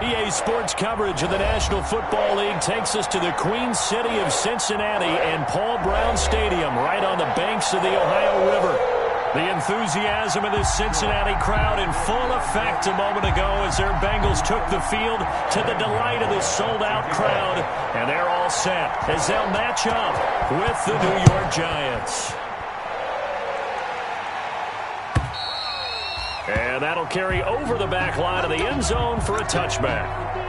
EA Sports coverage of the National Football League takes us to the Queen City of Cincinnati and Paul Brown Stadium right on the banks of the Ohio River. The enthusiasm of this Cincinnati crowd in full effect a moment ago as their Bengals took the field to the delight of this sold-out crowd. And they're all set as they'll match up with the New York Giants. And that'll carry over the back line of the end zone for a touchback.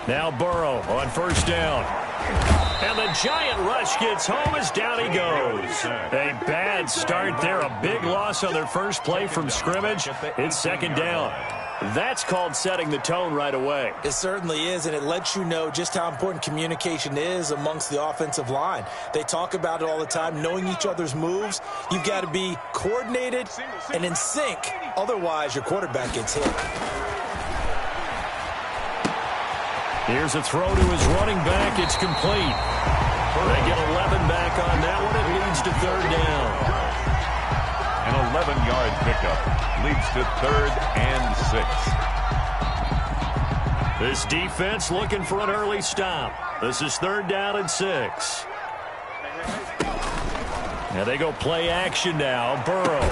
Now Burrow on first down. And the giant rush gets home as down he goes. A bad start there. A big loss on their first play from scrimmage. It's second down. That's called setting the tone right away. It certainly is, and it lets you know just how important communication is amongst the offensive line. They talk about it all the time, knowing each other's moves. You've got to be coordinated and in sync. Otherwise, your quarterback gets hit. Here's a throw to his running back. It's complete. They get 11 back on that one. It leads to third down. An 11-yard pickup leads to 3rd and 6. This defense looking for an early stop. This is 3rd down and 6. Now they go play action now. Burrow.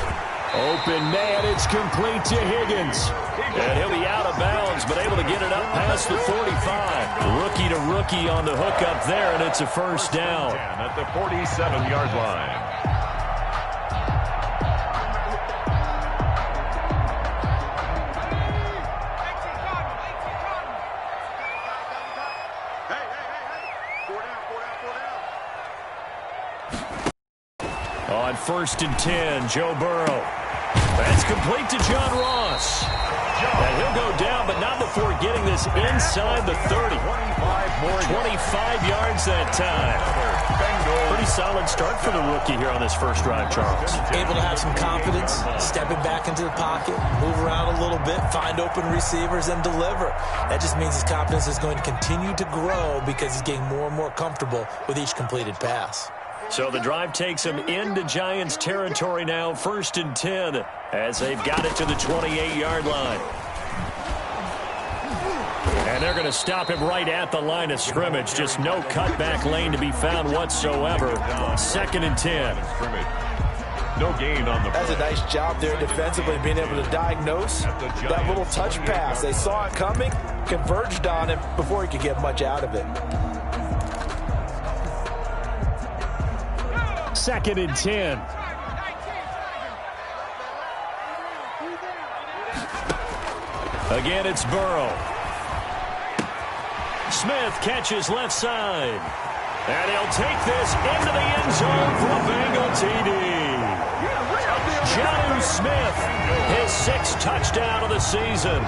Open man, it's complete to Higgins. And he'll be out of bounds, but able to get it up past the 45. Rookie to rookie on the hook up there, and it's a first down. At the 47-yard line. On 1st and 10, Joe Burrow. That's complete to John Ross. And he'll go down, but not before getting this inside the 30. 25 yards that time. Pretty solid start for the rookie here on this first drive, Charles. Able to have some confidence, stepping back into the pocket, move around a little bit, find open receivers, and deliver. That just means his confidence is going to continue to grow because he's getting more and more comfortable with each completed pass. So the drive takes him into Giants territory now, 1st and 10, as they've got it to the 28-yard line. And they're going to stop him right at the line of scrimmage. Just no cutback lane to be found whatsoever. 2nd and 10. No gain on the play. That's a nice job there defensively, being able to diagnose that little touch pass. They saw it coming, converged on him before he could get much out of it. 2nd and 10. Again, it's Burrow. Smith catches left side. And he'll take this into the end zone for a Bengal TD. Jonnu Smith, his 6th touchdown of the season.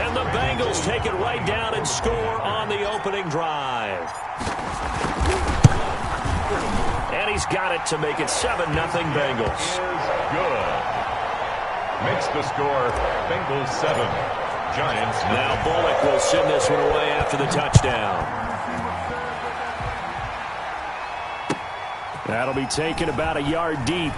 And the Bengals take it right down and score on the opening drive. And he's got it to make it 7-0 Bengals. Good. Makes the score Bengals 7. Giants. Now Bullock will send this one away after the touchdown. That'll be taken about a yard deep.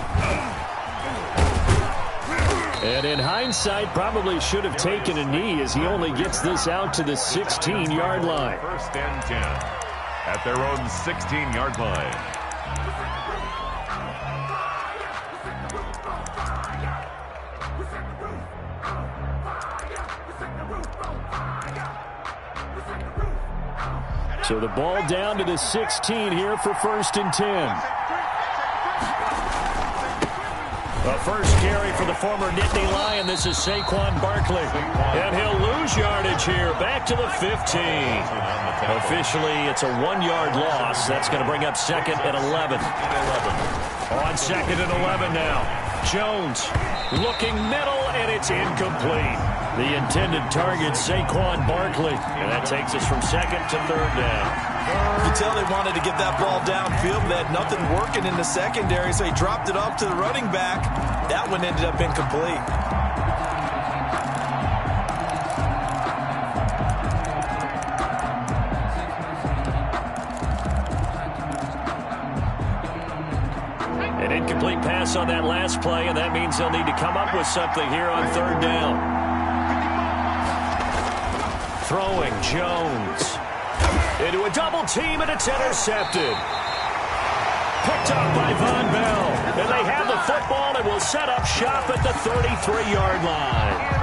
And in hindsight, probably should have taken a knee as he only gets this out to the 16-yard line. 1st and 10 at their own 16-yard line. So the ball down to the 16 here for 1st and 10. The first carry for the former Nittany Lion. This is Saquon Barkley. And he'll lose yardage here. Back to the 15. Officially, it's a 1-yard loss. That's going to bring up 2nd and 11. On 2nd and 11 now. Jones looking middle, and it's incomplete. The intended target, Saquon Barkley. And that takes us from second to third down. You can tell they wanted to get that ball downfield. They had nothing working in the secondary, so he dropped it off to the running back. That one ended up incomplete. An incomplete pass on that last play, and that means they'll need to come up with something here on third down. Throwing Jones. Into a double team, and it's intercepted. Picked up by Von Bell. And they have the football and will set up shop at the 33-yard line.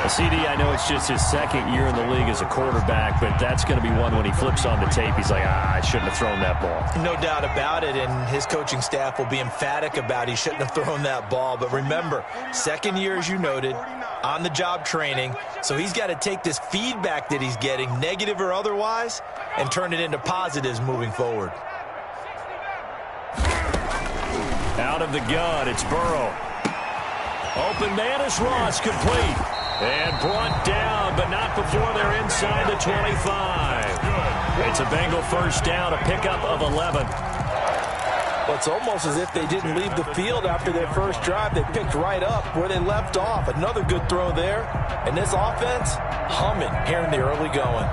CD, I know it's just his second year in the league as a quarterback, but that's going to be one when he flips on the tape. He's like, I shouldn't have thrown that ball. No doubt about it, and his coaching staff will be emphatic about he shouldn't have thrown that ball. But remember, second year, as you noted, on-the-job training, so he's got to take this feedback that he's getting, negative or otherwise, and turn it into positives moving forward. Out of the gun, it's Burrow. Open man is Ross, complete. And brought down, but not before they're inside the 25. It's a Bengal first down, a pickup of 11. Well, it's almost as if they didn't leave the field after their first drive. They picked right up where they left off. Another good throw there. And this offense, humming here in the early going.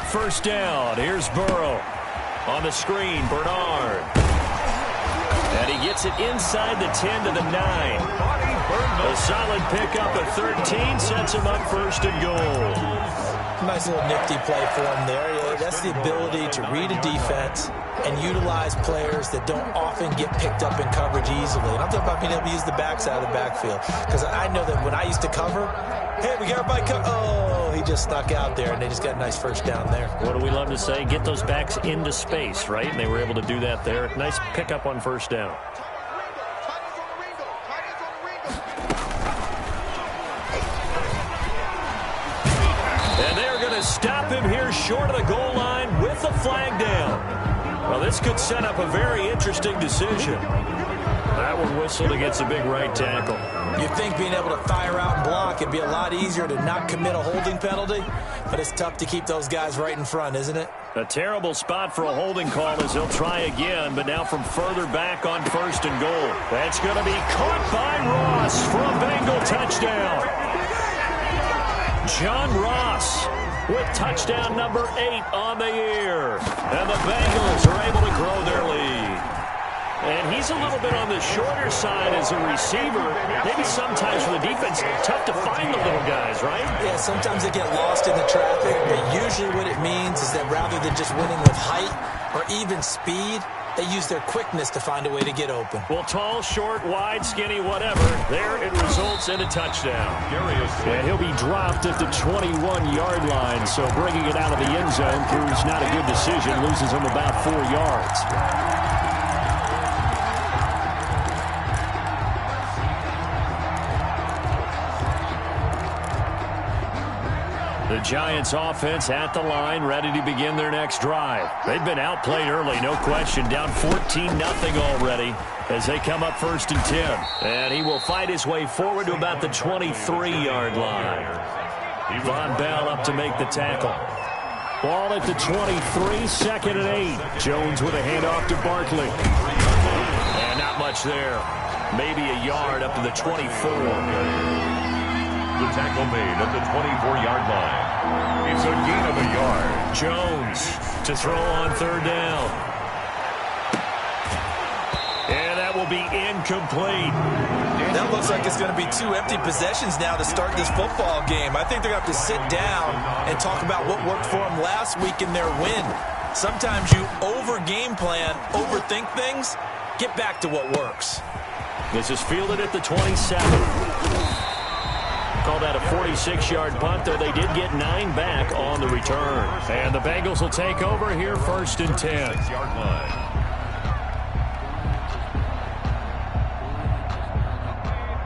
First down, here's Burrow. On the screen, Bernard. And he gets it inside the 10 to the 9. A solid pickup at 13 sets him up first and goal. Nice little nifty play for him there. Yeah, that's the ability to read a defense and utilize players that don't often get picked up in coverage easily. And I'm talking about being able to use the backside of the backfield. Because I know that when I used to cover, hey, we got everybody oh, he just snuck out there, and they just got a nice first down there. What do we love to say? Get those backs into space, right? And they were able to do that there. Nice pickup on first down. And they're going to stop him here short of the goal line with a flag down. Well, this could set up a very interesting decision. That one whistled against a big right tackle. You'd think being able to fire out and block, it'd be a lot easier to not commit a holding penalty, but it's tough to keep those guys right in front, isn't it? A terrible spot for a holding call as he'll try again, but now from further back on first and goal. That's going to be caught by Ross for a Bengal touchdown. John Ross with touchdown number 8 on the year. And the Bengals are able to grow their lead. And he's a little bit on the shorter side as a receiver. Maybe sometimes for the defense, tough to find the little guys, right? Yeah, sometimes they get lost in the traffic, but usually what it means is that rather than just winning with height or even speed, they use their quickness to find a way to get open. Well, tall, short, wide, skinny, whatever, there it results in a touchdown. And he'll be dropped at the 21-yard line, so bringing it out of the end zone proves not a good decision, loses him about 4 yards. The Giants offense at the line, ready to begin their next drive. They've been outplayed early, no question. Down 14-0 already as they come up first and 10. And he will fight his way forward to about the 23-yard line. Von Bell up to make the tackle. Ball at the 23, second and 8. Jones with a handoff to Barkley. And not much there. Maybe a yard up to the 24. The tackle made at the 24-yard line. It's a gain of a yard. Jones to throw on third down. And that will be incomplete. That looks like it's going to be 2 empty possessions now to start this football game. I think they're going to have to sit down and talk about what worked for them last week in their win. Sometimes you over-game plan, overthink things, get back to what works. This is fielded at the 27. Call that a 46-yard punt, though they did get 9 back on the return. And the Bengals will take over here first and 10. 6-yard line.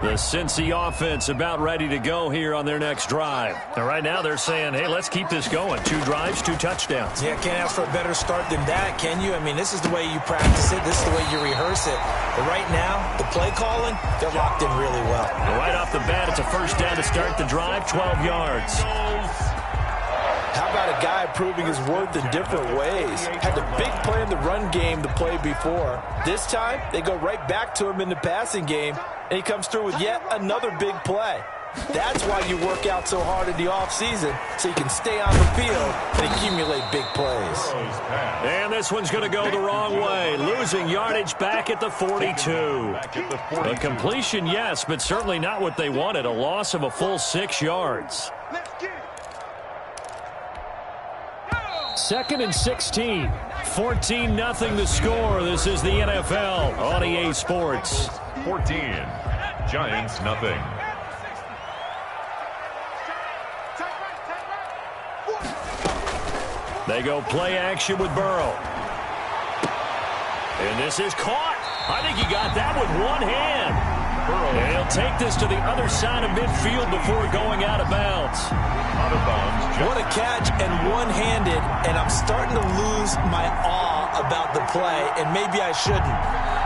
The Cincy offense about ready to go here on their next drive. And right now they're saying, hey, let's keep this going. 2 drives, 2 touchdowns. Yeah, can't ask for a better start than that, can you? I mean, this is the way you practice it. This is the way you rehearse it. But right now, the play calling, they're locked in really well. Right off the bat, it's a first down to start the drive, 12 yards. How about a guy proving his worth in different ways? Had the big play in the run game the play before. This time, they go right back to him in the passing game, and he comes through with yet another big play. That's why you work out so hard in the offseason, so you can stay on the field and accumulate big plays. And this one's going to go the wrong way, losing yardage back at the 42. A completion, yes, but certainly not what they wanted, a loss of a full 6 yards. 2nd and 16. 14-0 the score. This is the NFL on EA Sports. 14. Giants nothing. They go play action with Burrow. And this is caught. I think he got that with one hand. And he'll take this to the other side of midfield before going out of bounds. Out of bounds. What a catch and one-handed, and I'm starting to lose my awe about the play, and maybe I shouldn't.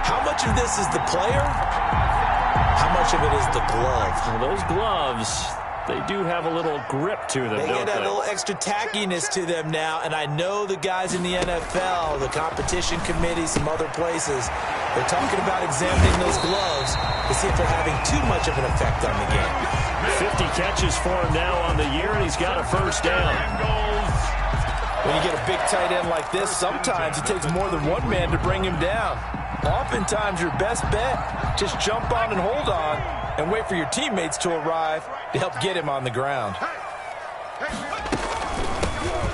How much of this is the player? How much of it is the glove? Well, those gloves, they do have a little grip to them, They don't get that they? little extra tackiness to them now, and I know the guys in the NFL, the competition committee, some other places, they're talking about examining those gloves to see if they're having too much of an effect on the game. 50 catches for him now on the year, and he's got a first down. When you get a big tight end like this, sometimes it takes more than one man to bring him down. Oftentimes, your best bet, just jump on and hold on and wait for your teammates to arrive to help get him on the ground.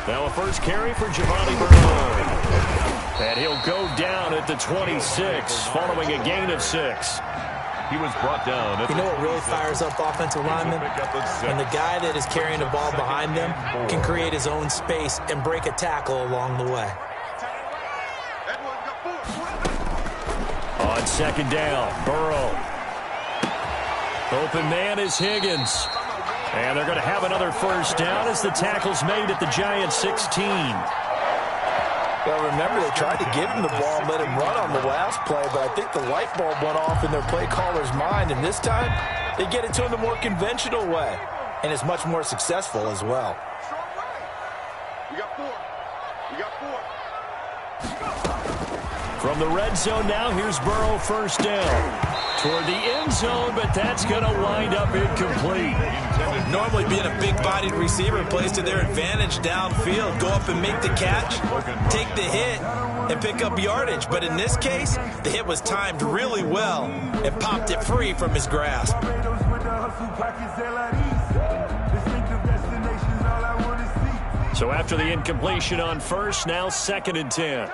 Now a first carry for Giovanni Bernard. And he'll go down at the 26, following a gain of 6. He was brought down. You know what really fires up offensive linemen? When the guy that is carrying the ball behind them can create his own space and break a tackle along the way. On second down, Burrow. Open man is Higgins. And they're going to have another first down as the tackle's made at the Giants' 16. Well, remember, they tried to give him the ball and let him run on the last play, but I think the light bulb went off in their play caller's mind, and this time they get it to him the more conventional way, and it's much more successful as well. We got 4. We got 4. From the red zone now, here's Burrow first down. Toward the end zone, but that's going to wind up incomplete. Normally being a big-bodied receiver plays to their advantage downfield. Go up and make the catch, take the hit, and pick up yardage. But in this case, the hit was timed really well and popped it free from his grasp. So after the incompletion on first, now 2nd and 10.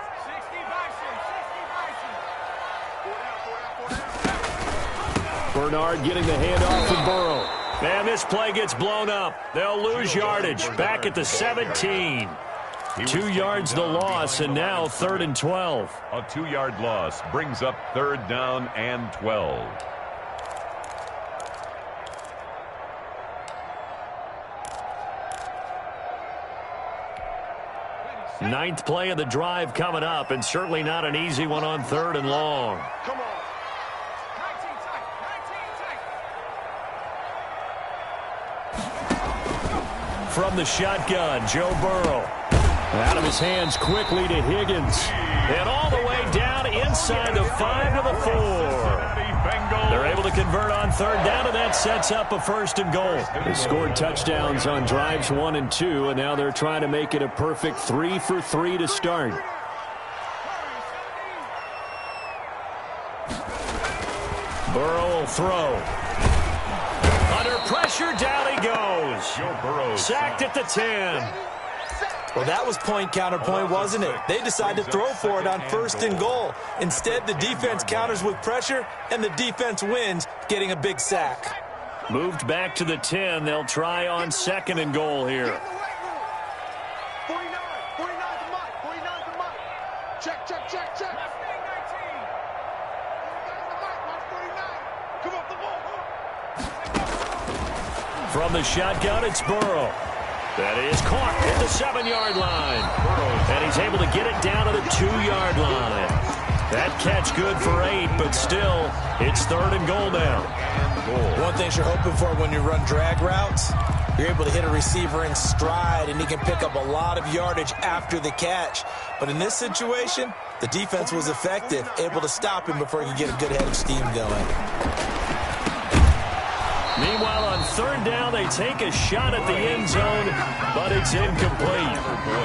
Bernard getting the handoff from Burrow. Man, this play gets blown up. They'll lose yardage back at the 17. 2 yards the loss, and now 3rd and 12. A 2-yard loss brings up 3rd down and 12. Ninth play of the drive coming up, and certainly not an easy one on 3rd and long. Come on. From the shotgun, Joe Burrow. Out of his hands quickly to Higgins. And all the way down inside the 5 to the 4. They're able to convert on 3rd down, and that sets up a 1st and goal. They scored touchdowns on drives 1 and 2, and now they're trying to make it a perfect 3 for 3 to start. Burrow will throw. Under pressure, down he goes. Sacked at the 10. Well, that was point counterpoint, wasn't it? They decided to throw for it on 1st and goal. Instead, the defense counters with pressure, and the defense wins, getting a big sack. Moved back to the 10. They'll try on 2nd and goal here. 49 the mic. 49 the mic. Check. Come up the ball. From the shotgun, it's Burrow. That is caught at the 7-yard line. And he's able to get it down to the 2-yard line. That catch good for 8, but still, it's 3rd and goal now. One thing you're hoping for when you run drag routes, you're able to hit a receiver in stride, and he can pick up a lot of yardage after the catch. But in this situation, the defense was effective, able to stop him before he could get a good head of steam going. Meanwhile, on 3rd down, they take a shot at the end zone, but it's incomplete.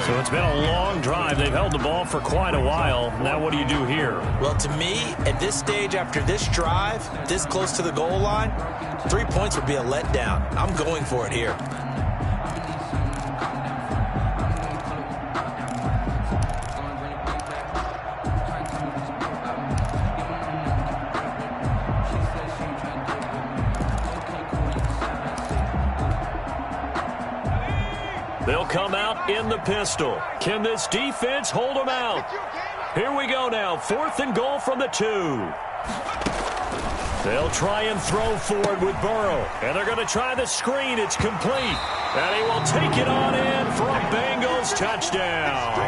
So it's been a long drive. They've held the ball for quite a while. Now what do you do here? Well, to me, at this stage, after this drive, this close to the goal line, 3 points would be a letdown. I'm going for it here. They'll come out in the pistol. Can this defense hold them out? Here we go now. 4th and goal from the 2. They'll try and throw forward with Burrow. And they're going to try the screen. It's complete. And he will take it on in for a Bengals touchdown.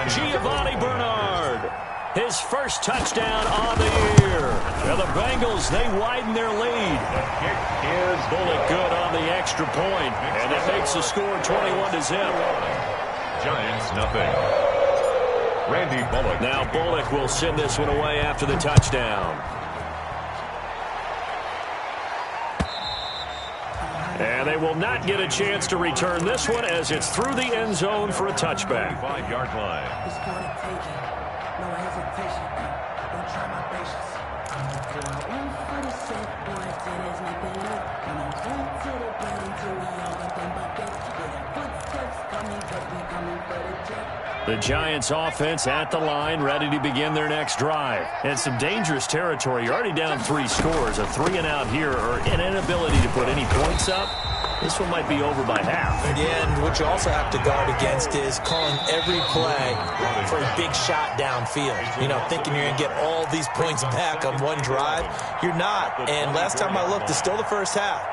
Giovanni Bernard. His first touchdown on the year. And the Bengals, they widen their lead. The kick is Bullock good on the extra point, and it makes the score 21-0. Giants nothing. Randy Bullock. Now Bullock will send this one away after the touchdown. And they will not get a chance to return this one as it's through the end zone for a touchback. 5-yard line. No hesitation. Don't try my patience. One for the set, boy, till there's nothing left. And I'm going to the bed until we all got them buckets. Yeah, footsteps coming, but we coming for the jet. The Giants offense at the line, ready to begin their next drive. And some dangerous territory. You're already down 3 scores. A 3-and-out here, or an inability to put any points up. This one might be over by half. Yeah, and what you also have to guard against is calling every play for a big shot downfield. You know, thinking you're going to get all these points back on one drive. You're not. And last time I looked, it's still the first half.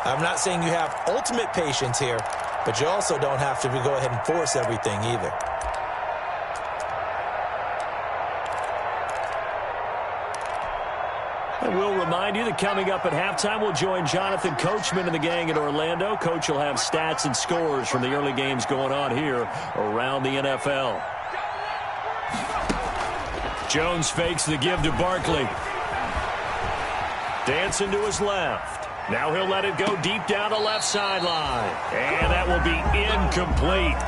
I'm not saying you have ultimate patience here, but you also don't have to go ahead and force everything either. And we'll remind you that coming up at halftime, we'll join Jonathan Coachman and the gang in Orlando. Coach will have stats and scores from the early games going on here around the NFL. Jones fakes the give to Barkley. Dancing to his left. Now he'll let it go deep down the left sideline. And that will be incomplete.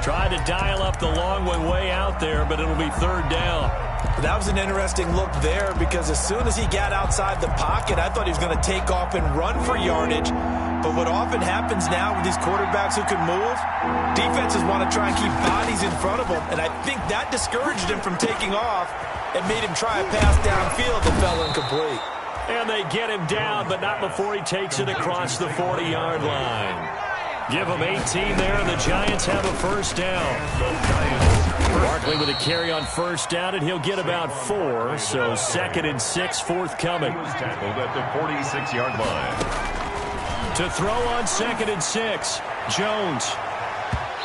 Tried to dial up the long one way out there, but it'll be 3rd down. That was an interesting look there because as soon as he got outside the pocket, I thought he was going to take off and run for yardage. But what often happens now with these quarterbacks who can move, defenses want to try and keep bodies in front of them. And I think that discouraged him from taking off and made him try a pass downfield that fell incomplete. And they get him down, but not before he takes it across the 40-yard line. Give him 18 there, and the Giants have a 1st down. Barkley with a carry on 1st down, and he'll get about 4. So 2nd and 6 forthcoming. Tackled at the 46-yard line. To throw on 2nd and 6, Jones.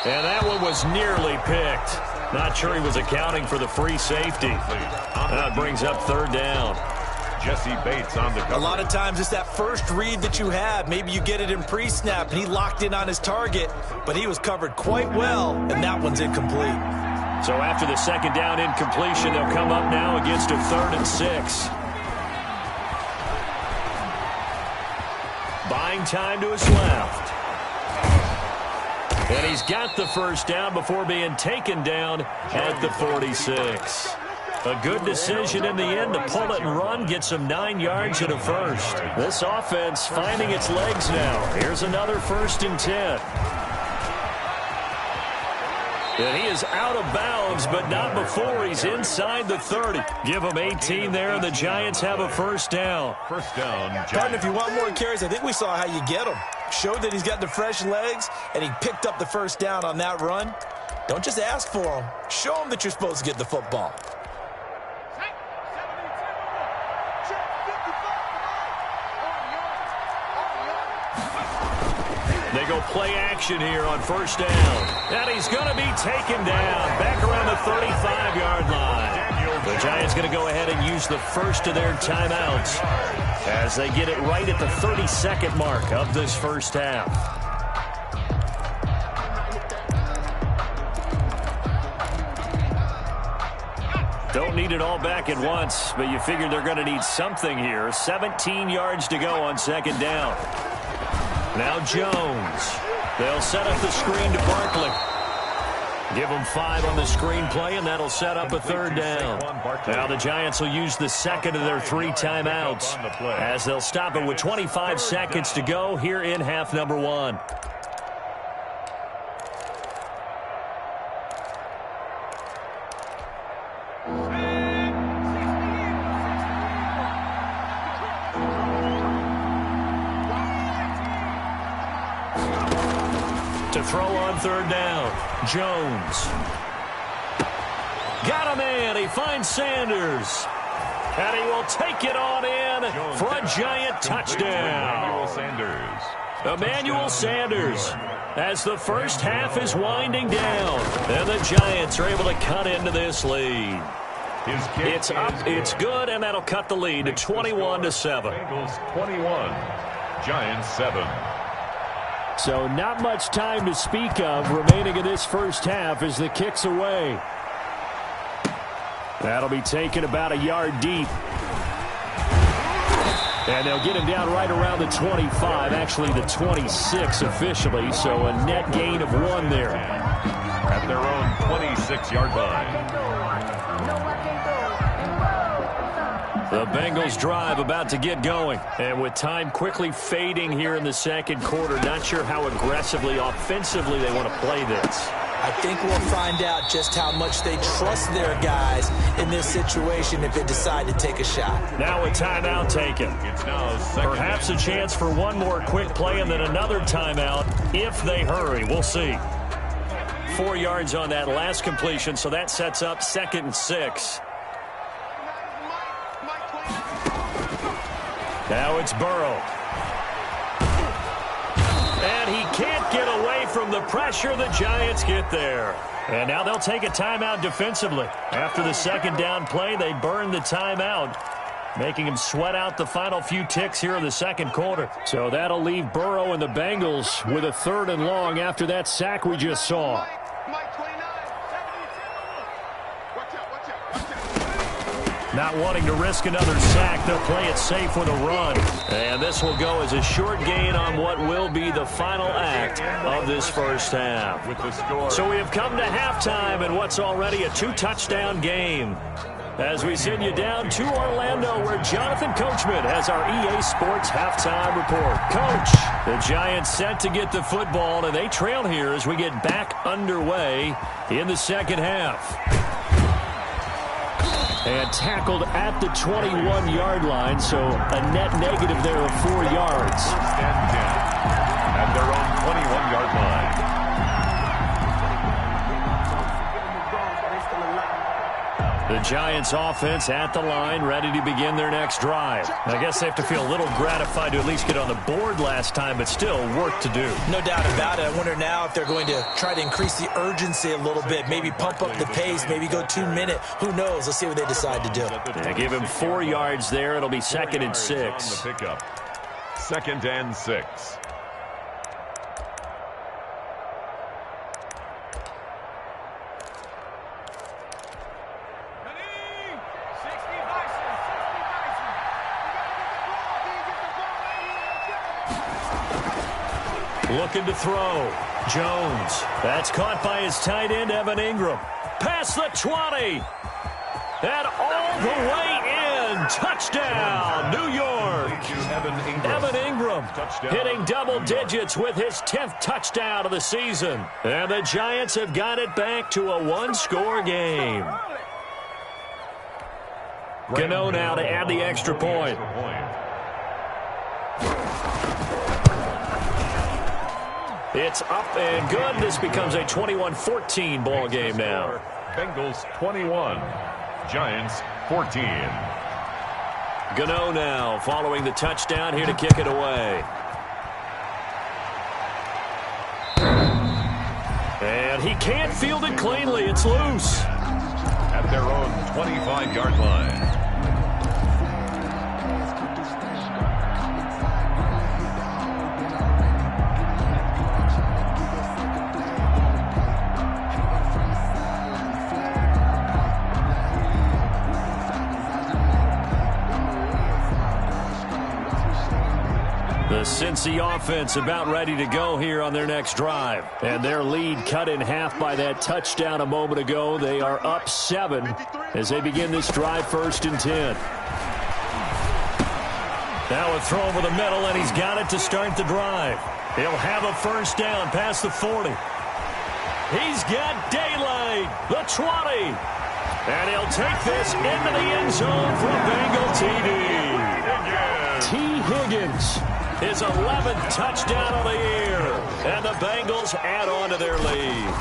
And that one was nearly picked. Not sure he was accounting for the free safety. That brings up 3rd down. Jesse Bates on the cover. A lot of times it's that first read that you have. Maybe you get it in pre-snap, and he locked in on his target, but he was covered quite well, and that one's incomplete. So after the 2nd down incompletion, they'll come up now against a 3rd and 6. Buying time to his left. And he's got the 1st down before being taken down at the 46. A good decision in the end to pull it and run, get some 9 yards and a 1st. This offense finding its legs now. Here's another 1st and 10. And he is out of bounds, but not before he's inside the 30. Give him 18 there, and the Giants have a 1st down. 1st down, Giants. Pardon, if you want more carries, I think we saw how you get him. Showed that he's got the fresh legs, and he picked up the 1st down on that run. Don't just ask for him. Show him that you're supposed to get the football. They go play action here on first down. And he's going to be taken down back around the 35-yard line. The Giants going to go ahead and use the first of their timeouts as they get it right at the 32nd mark of this first half. Don't need it all back at once, but you figure they're going to need something here. 17 yards to go on second down. Now Jones. They'll set up the screen to Barkley. Give them 5 on the screen play, and that'll set up a third down. Now the Giants will use the second of their 3 timeouts as they'll stop it with 25 seconds to go here in half number 1. To throw on third down, Jones. Got him in. He finds Sanders. And he will take it on in for a giant touchdown. Emmanuel Sanders as the first half is winding down. And the Giants are able to cut into this lead. It's up, it's good, and that'll cut the lead to 21-7. Bengals 21, Giants 7. So not much time to speak of remaining in this first half as the kick's away. That'll be taken about a yard deep. And they'll get him down right around the 25, actually the 26 officially, so a net gain of 1 there. At their own 26-yard line. The Bengals drive about to get going. And with time quickly fading here in the second quarter, not sure how aggressively, offensively they want to play this. I think we'll find out just how much they trust their guys in this situation if they decide to take a shot. Now a timeout taken. Perhaps a chance for one more quick play and then another timeout if they hurry. We'll see. 4 yards on that last completion, so that sets up 2nd and 6. Now it's Burrow. And he can't get away from the pressure. The Giants get there. And now they'll take a timeout defensively. After the second down play, they burn the timeout, making him sweat out the final few ticks here in the second quarter. So that'll leave Burrow and the Bengals with a 3rd and long after that sack we just saw. Not wanting to risk another sack, they'll play it safe with a run. And this will go as a short gain on what will be the final act of this first half. With the score. So we have come to halftime in what's already a 2-touchdown game. As we send you down to Orlando, where Jonathan Coachman has our EA Sports halftime report. Coach, the Giants set to get the football, and they trail here as we get back underway in the second half. And tackled at the 21-yard line, so a net negative there of 4 yards. And 10 at their own 21-yard line. The Giants offense at the line, ready to begin their next drive. I guess they have to feel a little gratified to at least get on the board last time, but still work to do. No doubt about it. I wonder now if they're going to try to increase the urgency a little bit, maybe pump up the pace, maybe go 2-minute. Who knows? Let's see what they decide to do. They give him 4 yards there. It'll be 2nd and 6. On the pickup. 2nd and 6. Looking to throw. Jones. That's caught by his tight end, Evan Ingram. Past the 20. And all the way in. Touchdown, New York. Evan Ingram hitting double digits with his 10th touchdown of the season. And the Giants have got it back to a 1-score game. Gano now to add the extra point. It's up and good. This becomes a 21-14 ball game now. Bengals 21, Giants 14. Gano now following the touchdown here to kick it away. And he can't field it cleanly. It's loose. At their own 25-yard line. The Cincy offense about ready to go here on their next drive. And their lead cut in half by that touchdown a moment ago. They are up 7 as they begin this drive, 1st and 10. Now a throw over the middle, and he's got it to start the drive. He'll have a 1st down past the 40. He's got daylight, the 20. And he'll take this into the end zone for a Bengal TD. T. Higgins. His 11th touchdown of the year. And the Bengals add on to their lead.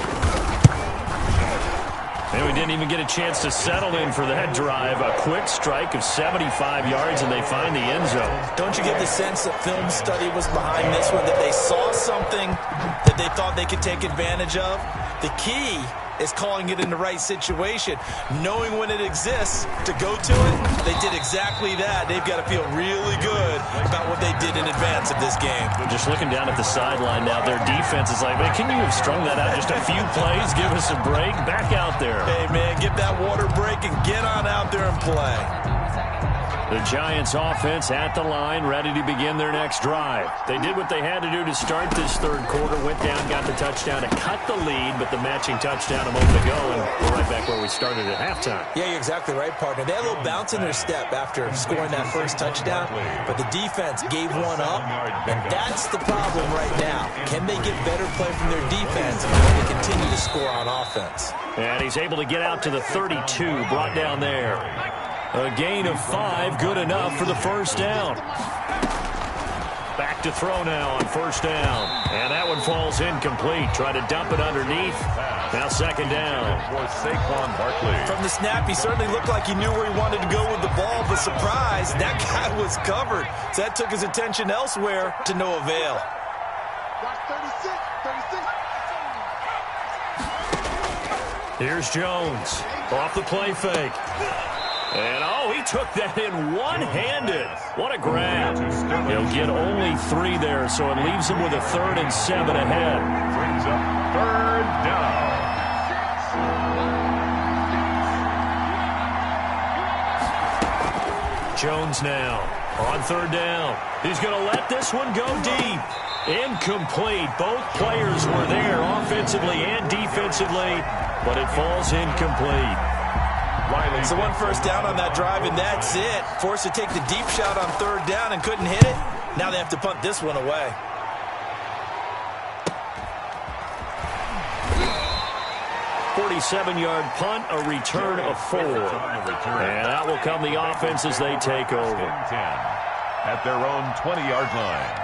And we didn't even get a chance to settle in for that drive. A quick strike of 75 yards, and they find the end zone. Don't you get the sense that film study was behind this one, that they saw something that they thought they could take advantage of? The key is calling it in the right situation, knowing when it exists to go to it. They did exactly that. They've got to feel really good about what they did in advance of this game. Just looking down at the sideline now, their defense is like, man, can you have strung that out just a few plays? Give us a break. Back out there. Hey, man, give that water break and get on out there and play. The Giants offense at the line, ready to begin their next drive. They did what they had to do to start this third quarter, went down, got the touchdown to cut the lead, but the matching touchdown a moment ago, and we're right back where we started at halftime. Yeah, you're exactly right, partner. They had a little bounce in their step after scoring that first touchdown, but the defense gave one up, and that's the problem right now. Can they get better play from their defense and they continue to score on offense? And he's able to get out to the 32, brought down there. A gain of 5, good enough for the 1st down. Back to throw now on 1st down. And that one falls incomplete. Try to dump it underneath. Now 2nd down. For Saquon Barkley. From the snap, he certainly looked like he knew where he wanted to go with the ball, but surprise, that guy was covered. So that took his attention elsewhere to no avail. Here's Jones. Off the play fake. And, oh, he took that in one-handed. What a grab. He'll get only 3 there, so it leaves him with a 3rd and 7 ahead. Brings up 3rd down. Jones now on 3rd down. He's going to let this one go deep. Incomplete. Both players were there offensively and defensively, but it falls incomplete. So 1 first down on that drive, and that's it. Forced to take the deep shot on 3rd down and couldn't hit it. Now they have to punt this one away. .47-yard punt, a return of 4. And out will come the offense as they take over. At their own 20-yard line.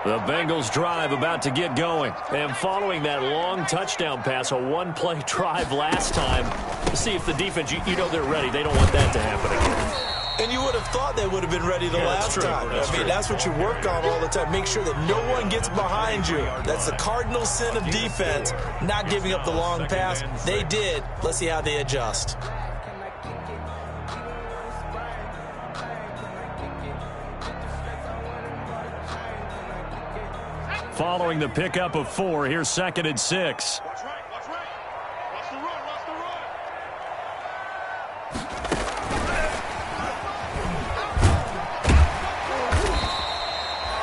The Bengals drive about to get going. And following that long touchdown pass, a one-play drive last time, to see if the defense, you know they're ready. They don't want that to happen again. And you would have thought they would have been ready the last time. That's what you work on all the time. Make sure that no one gets behind you. That's the cardinal sin of defense, not giving up the long pass. They did. Let's see how they adjust. Following the pickup of 4, here's 2nd and 6. Watch right. Watch the run.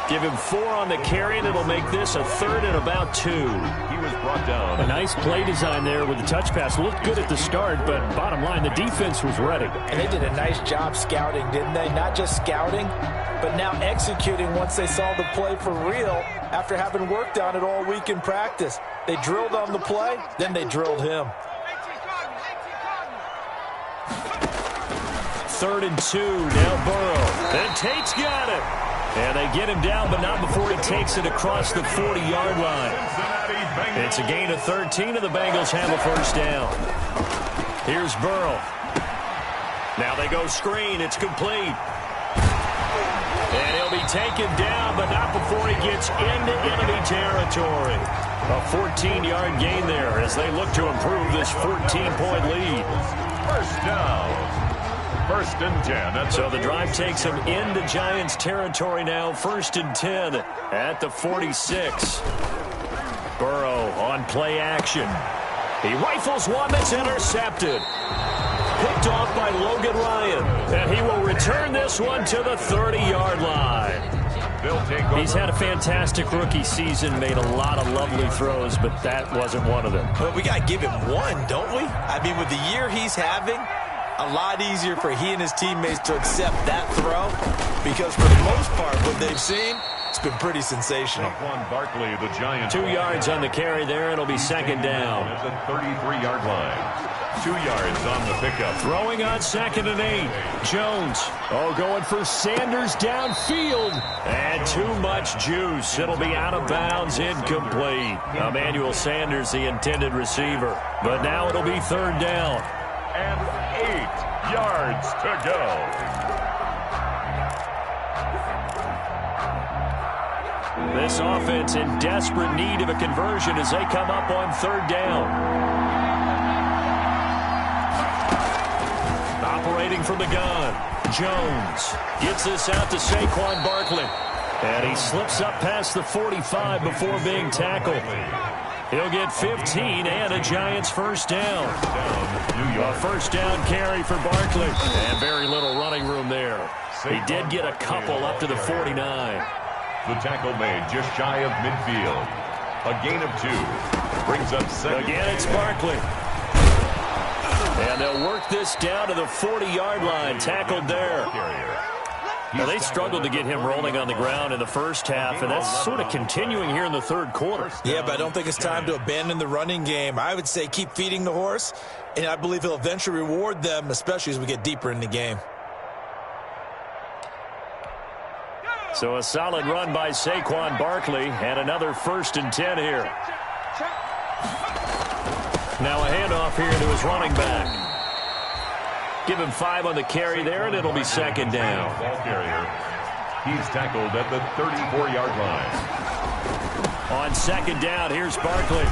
Give him 4 on the carry, and it'll make this a 3rd and about 2. He was brought down. A nice play design there with the touch pass. Looked good at the start, but bottom line, the defense was ready. And they did a nice job scouting, didn't they? Not just scouting, but now executing once they saw the play for real after having worked on it all week in practice. They drilled on the play, then they drilled him. 3rd and 2, now Burrow. And Tate's got it. And they get him down, but not before he takes it across the 40-yard line. It's a gain of 13, and the Bengals have a 1st down. Here's Burrow. Now they go screen. It's complete. And he'll be be taken down, but not before he gets into enemy territory. A 14-yard gain there as they look to improve this 14-point lead. First down. First and 10. So the drive takes him into Giants territory now. First and 10 at the 46. Burrow on play action. He rifles one that's intercepted. Picked off by Logan Ryan. And he will return this one to the 30-yard line. He's had a fantastic rookie season, made a lot of lovely throws, but that wasn't one of them. But we got to give him one, don't we? I mean, with the year he's having, a lot easier for he and his teammates to accept that throw because for the most part, what they've seen, it's been pretty sensational. Barkley, the Giants. 2 yards on the carry there. It'll be second down. At the 33-yard line. 2 yards on the pickup. Throwing on second and 8. Jones. Oh, going for Sanders downfield. And too much juice. It'll be out of bounds, incomplete. Emmanuel Sanders, the intended receiver. But now it'll be third down. And 8 yards to go. This offense in desperate need of a conversion as they come up on third down. Operating from the gun, Jones gets this out to Saquon Barkley. And he slips up past the 45 before being tackled. He'll get 15 and a Giants first down. A first down carry for Barkley. And very little running room there. He did get a couple up to the 49. The tackle made just shy of midfield. A gain of 2. Brings up second. Again, it's Barkley. And they'll work this down to the 40-yard line. Tackled there. Now, they struggled to get him rolling on the ground in the first half, and that's sort of continuing here in the third quarter. Yeah, but I don't think it's time to abandon the running game. I would say keep feeding the horse, and I believe he'll eventually reward them, especially as we get deeper in the game. So a solid run by Saquon Barkley, and another first and 10 here. Now a handoff here to his running back. Give him 5 on the carry there, and it'll be second down. Ball carrier. He's tackled at the 34-yard line. On second down, here's Barkley.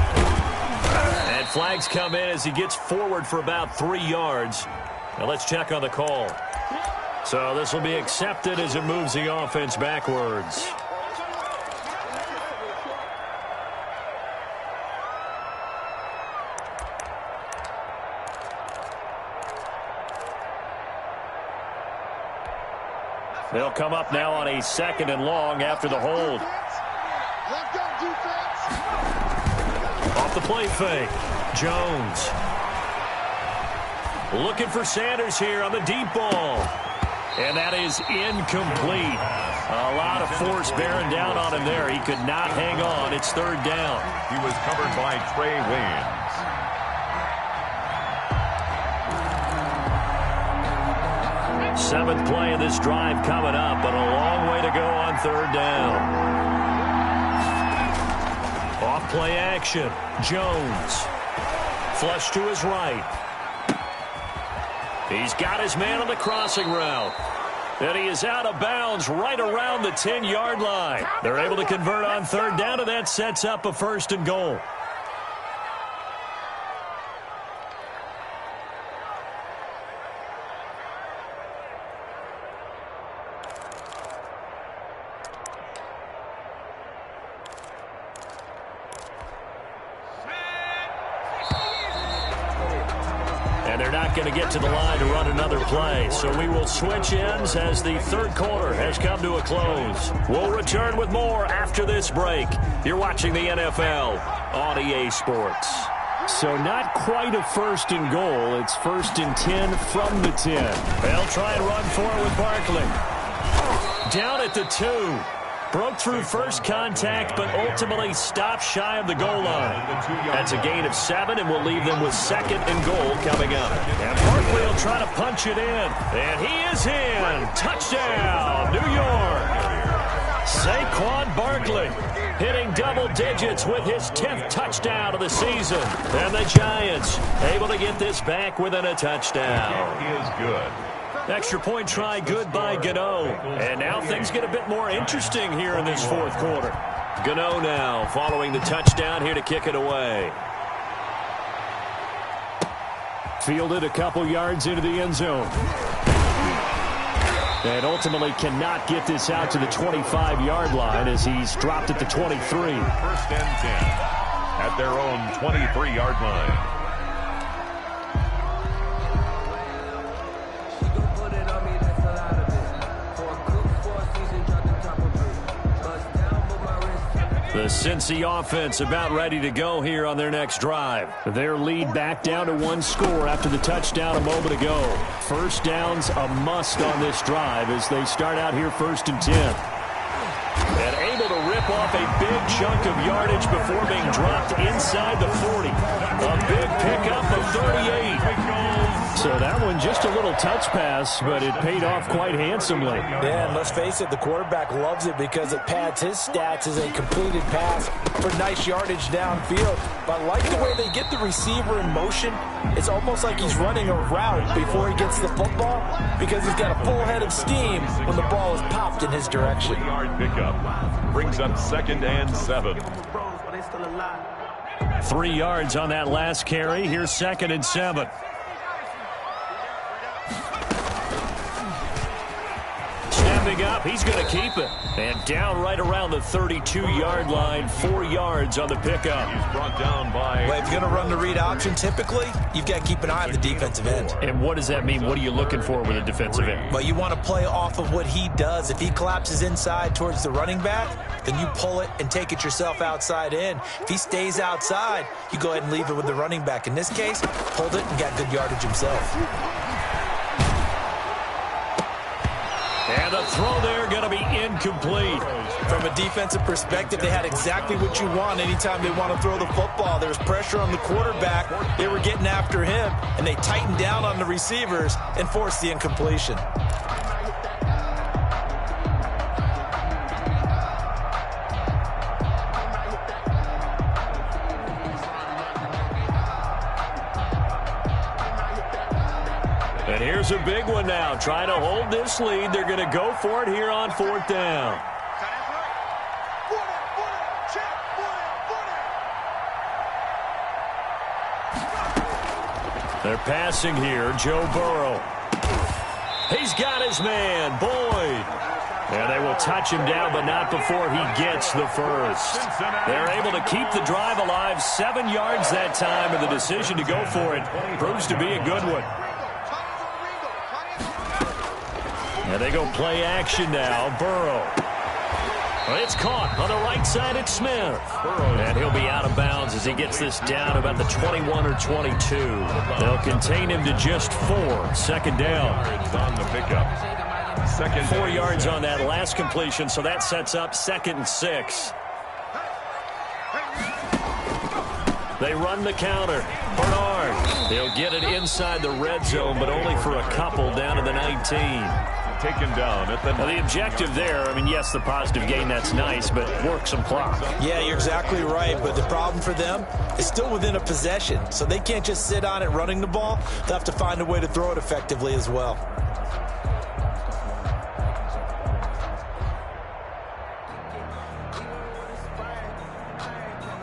And flags come in as he gets forward for about 3 yards. Now let's check on the call. So this will be accepted as it moves the offense backwards. They'll come up now on a second and long after the hold. Off the play fake. Jones. Looking for Sanders here on the deep ball. And that is incomplete. A lot of force bearing down on him there. He could not hang on. It's third down. He was covered by Trey Waynes. Seventh play of this drive coming up, but a long way to go on third down. Off play action. Jones. Flush to his right. He's got his man on the crossing route. And he is out of bounds right around the 10-yard line. They're able to convert on third down, and that sets up a first and goal. Going to get to the line to run another play. So we will switch ends as the third quarter has come to a close. We'll return with more after this break. You're watching the NFL on EA Sports. So not quite a first and goal. It's first and 10 from the 10. They'll try and run for it with Barkley. Down at the 2. Broke through first contact, but ultimately stopped shy of the goal line. That's a gain of 7, and we'll leave them with second and goal coming up. And Barkley will try to punch it in. And he is in. Touchdown, New York. Saquon Barkley hitting double digits with his 10th touchdown of the season. And the Giants able to get this back within a touchdown. He is good. Extra point try good by Gano. And now things get a bit more interesting here in this fourth quarter. Gano now following the touchdown here to kick it away. Fielded a couple yards into the end zone. And ultimately cannot get this out to the 25-yard line as he's dropped at the 23. First and 10 at their own 23-yard line. The Cincy offense about ready to go here on their next drive. Their lead back down to one score after the touchdown a moment ago. First down's a must on this drive as they start out here 1st and 10. And able to rip off a big chunk of yardage before being dropped inside the 40. A big pickup of 38. So that one just a little touch pass, but it paid off quite handsomely. Yeah, and let's face it, the quarterback loves it because it pads his stats as a completed pass for nice yardage downfield. But I like the way they get the receiver in motion. It's almost like he's running a route before he gets the football because he's got a full head of steam when the ball is popped in his direction. 3-yard pickup brings up 2nd and 7. 3 yards on that last carry. Here's 2nd and 7. Stepping up, he's going to keep it. And down right around the 32-yard line, 4 yards on the pickup. He's brought down by... Well, if you're going to run the read option, typically, you've got to keep an eye on the defensive end. And what does that mean? What are you looking for with a defensive end? Well, you want to play off of what he does. If he collapses inside towards the running back, then you pull it and take it yourself outside in. If he stays outside, you go ahead and leave it with the running back. In this case, pulled it and got good yardage himself. And the throw there going to be incomplete. From a defensive perspective, they had exactly what you want anytime they want to throw the football. There's pressure on the quarterback. They were getting after him, and they tightened down on the receivers and forced the incompletion. And here's a big one now. Trying to hold this lead. They're going to go for it here on 4th down. They're passing here. Joe Burrow. He's got his man, Boyd. And they will touch him down, but not before he gets the first. They're able to keep the drive alive. 7 yards that time, and the decision to go for it proves to be a good one. And they go play action now. Burrow. It's caught on the right side. It's Smith. And he'll be out of bounds as he gets this down about the 21 or 22. They'll contain him to just 4. 2nd down. On the pickup. 4 yards on that last completion, so that sets up 2nd and 6. They run the counter. Bernard. He'll get it inside the red zone, but only for a couple down to the 19. Taken down at the... Now, the objective there, I mean, yes, the positive gain, that's nice, but work some clock. Yeah, you're exactly right, but the problem for them is still within a possession, so they can't just sit on it running the ball. They'll have to find a way to throw it effectively as well.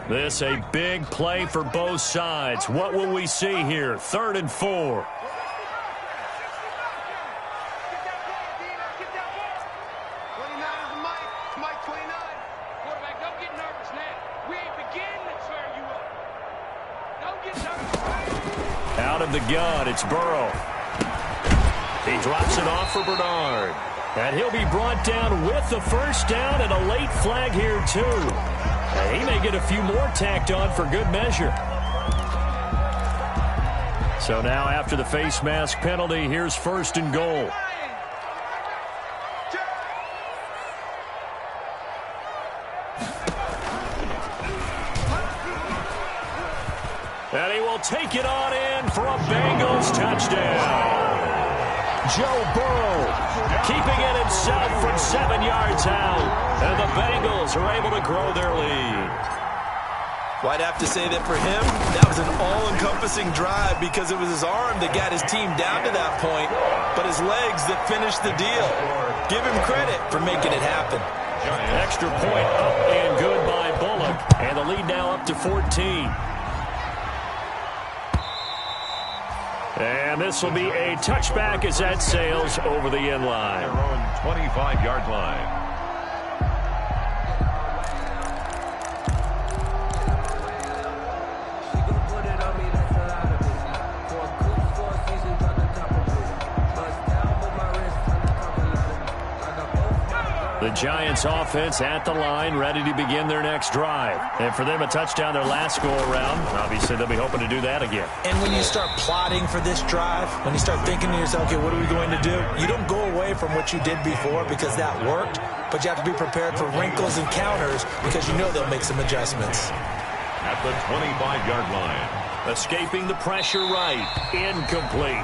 This a big play for both sides. What will we see here? 3rd and 4. Out of the gun, it's Burrow. He drops it off for Bernard. And he'll be brought down with the first down and a late flag here, too. And he may get a few more tacked on for good measure. So now after the face mask penalty, here's 1st and goal. And he will take it on in for a Bengals touchdown. Joe Burrow keeping it himself from 7 yards out. And the Bengals are able to grow their lead. Well, I'd have to say that for him, that was an all-encompassing drive because it was his arm that got his team down to that point, but his legs that finished the deal. Give him credit for making it happen. Extra point up and good by Bullock. And the lead now up to 14. And this will be a touchback as that sails over the end line. Their own 25-yard line. The Giants offense at the line, ready to begin their next drive. And for them, a touchdown their last go-around. Obviously, they'll be hoping to do that again. And when you start plotting for this drive, when you start thinking to yourself, okay, what are we going to do? You don't go away from what you did before because that worked, but you have to be prepared for wrinkles and counters because you know they'll make some adjustments. At the 25-yard line. Escaping the pressure right. Incomplete.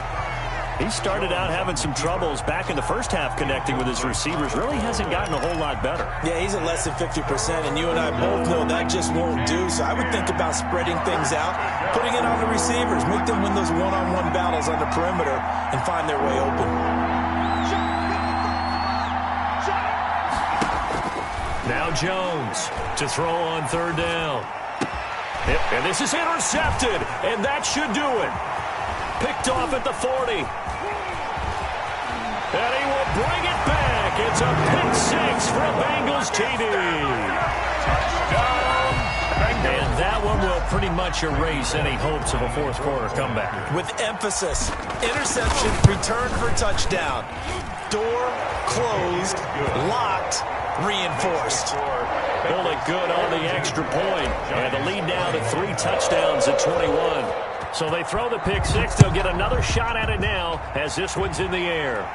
He started out having some troubles back in the first half connecting with his receivers. Really hasn't gotten a whole lot better. Yeah, he's at less than 50%, and you and I both know that just won't do. So I would think about spreading things out, putting it on the receivers, make them win those one-on-one battles on the perimeter and find their way open. Now Jones to throw on third down. And this is intercepted, and that should do it. Picked off at the 40. And he will bring it back. It's a pick six for a Bengals TD. Touchdown, Bengals. And that one will pretty much erase any hopes of a fourth quarter comeback. With emphasis, interception, return for touchdown. Door closed, locked, reinforced. Bullock good on the extra point. And the lead now to 3 touchdowns at 21. So they throw the pick six. They'll get another shot at it now as this one's in the air.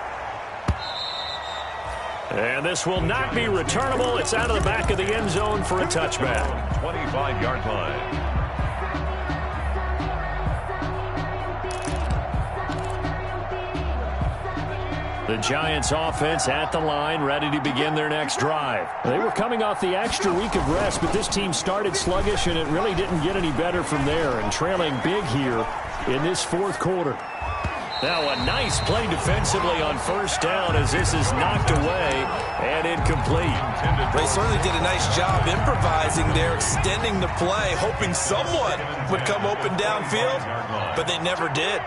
And this will not be returnable. It's out of the back of the end zone for a touchback. 25-yard line. The Giants offense at the line, ready to begin their next drive. They were coming off the extra week of rest, but this team started sluggish, and it really didn't get any better from there, and trailing big here in this fourth quarter. Now a nice play defensively on first down as this is knocked away and incomplete. They certainly did a nice job improvising there, extending the play, hoping someone would come open downfield, but they never did.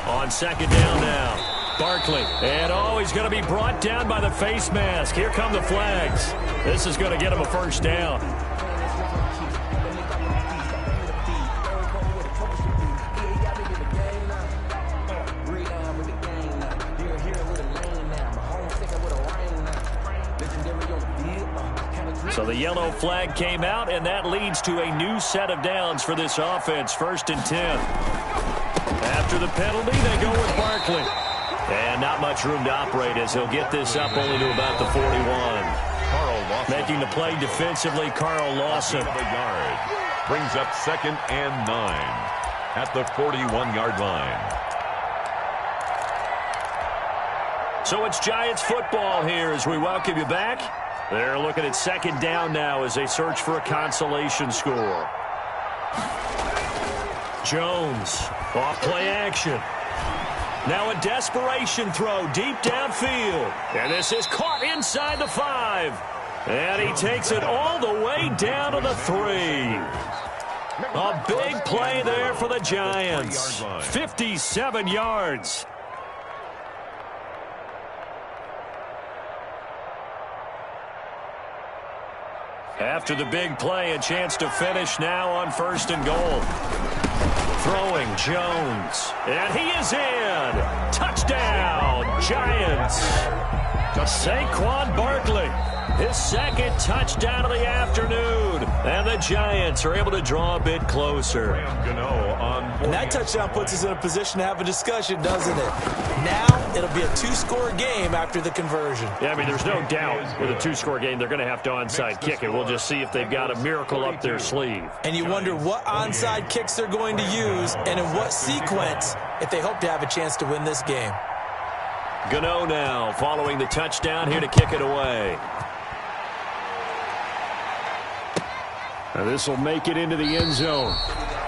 On second down now. Barkley, and he's going to be brought down by the face mask. Here come the flags. This is going to get him a first down. So the yellow flag came out, and that leads to a new set of downs for this offense. 1st and 10. After the penalty, they go with Barkley. And not much room to operate as he'll get this up only to about the 41. Making the play defensively, Carl Lawson. Brings up 2nd and 9 at the 41-yard line. So it's Giants football here as we welcome you back. They're looking at 2nd down now as they search for a consolation score. Jones, off play action. Now a desperation throw deep downfield. And this is caught inside the 5. And he takes it all the way down to the 3. A big play there for the Giants. 57 yards. After the big play, a chance to finish now on 1st and goal. Throwing Jones. And he is in. Touchdown, Giants. Saquon Barkley. His 2nd touchdown of the afternoon. And the Giants are able to draw a bit closer. And that touchdown puts us in a position to have a discussion, doesn't it? Now it'll be a 2-score game after the conversion. Yeah, I mean, there's no doubt with a 2-score game they're going to have to onside kick it. We'll just see if they've got a miracle up their sleeve. And you wonder what onside kicks they're going to use and in what sequence if they hope to have a chance to win this game. Gano now following the touchdown here to kick it away. And this will make it into the end zone.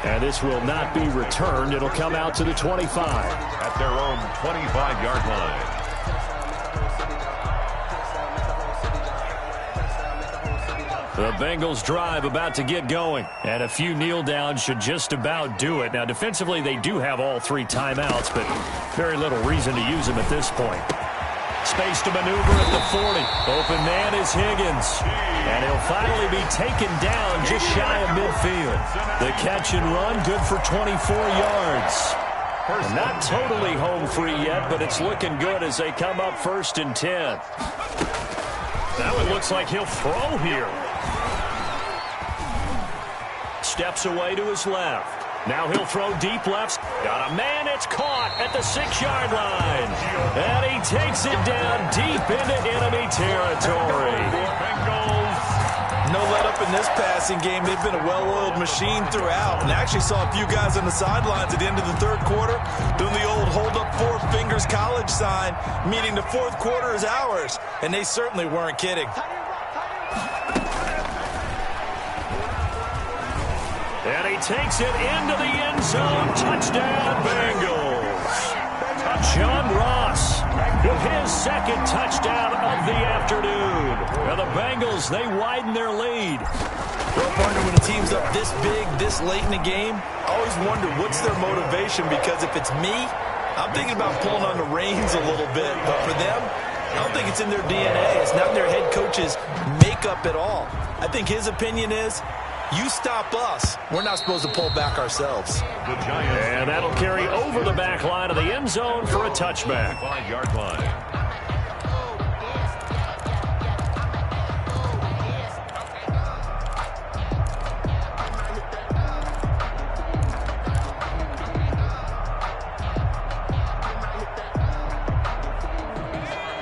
And this will not be returned. It'll come out to the 25. At their own 25-yard line. The Bengals drive about to get going. And a few kneel downs should just about do it. Now, defensively, they do have all 3 timeouts, but very little reason to use them at this point. Space to maneuver at the 40. Open man is Higgins. And he'll finally be taken down just shy of midfield. The catch and run, good for 24 yards. Not totally home free yet, but it's looking good as they come up 1st and 10. Now it looks like he'll throw here. Steps away to his left. Now he'll throw deep left. Got a man. It's caught at the 6-yard line. And he takes it down deep into enemy territory. Bengals. No let up in this passing game. They've been a well-oiled machine throughout. And I actually saw a few guys on the sidelines at the end of the 3rd quarter doing the old hold up 4 fingers college sign, meaning the 4th quarter is ours. And they certainly weren't kidding. And he takes it into the end zone. Touchdown, Bengals. John Ross with his 2nd touchdown of the afternoon. Now the Bengals, they widen their lead. Well, partner, when a team's up this big, this late in the game, I always wonder what's their motivation, because if it's me, I'm thinking about pulling on the reins a little bit. But for them, I don't think it's in their DNA. It's not in their head coach's makeup at all. I think his opinion is, you stop us, we're not supposed to pull back ourselves. The Giants. And that'll carry over the back line of the end zone for a touchback. 5-yard line.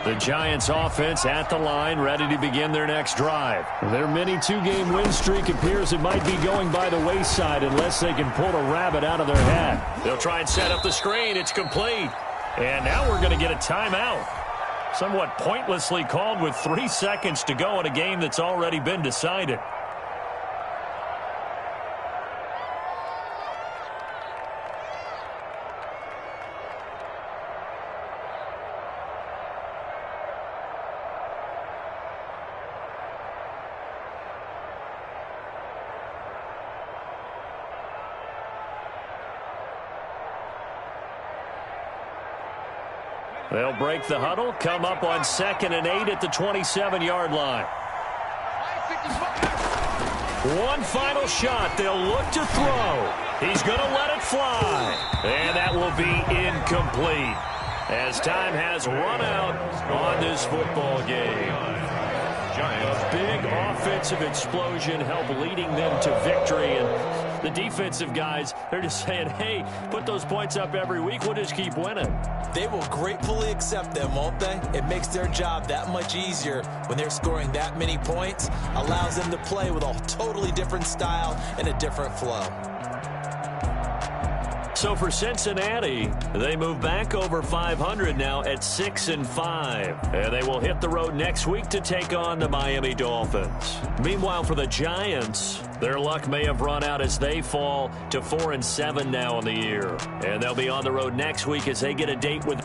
The Giants offense at the line, ready to begin their next drive. Their mini 2-game win streak appears it might be going by the wayside unless they can pull a rabbit out of their hat. They'll try and set up the screen. It's complete. And now we're going to get a timeout. Somewhat pointlessly called with 3 seconds to go in a game that's already been decided. They'll break the huddle, come up on 2nd and 8 at the 27-yard line. One final shot. They'll look to throw. He's going to let it fly. And that will be incomplete as time has run out on this football game. A big offensive explosion helped leading them to victory. And the defensive guys, they're just saying, hey, put those points up every week. We'll just keep winning. They will gratefully accept them, won't they? It makes their job that much easier when they're scoring that many points. Allows them to play with a totally different style and a different flow. So for Cincinnati, they move back over 500 now at 6-5. And they will hit the road next week to take on the Miami Dolphins. Meanwhile, for the Giants, their luck may have run out as they fall to 4-7 now in the year. And they'll be on the road next week as they get a date with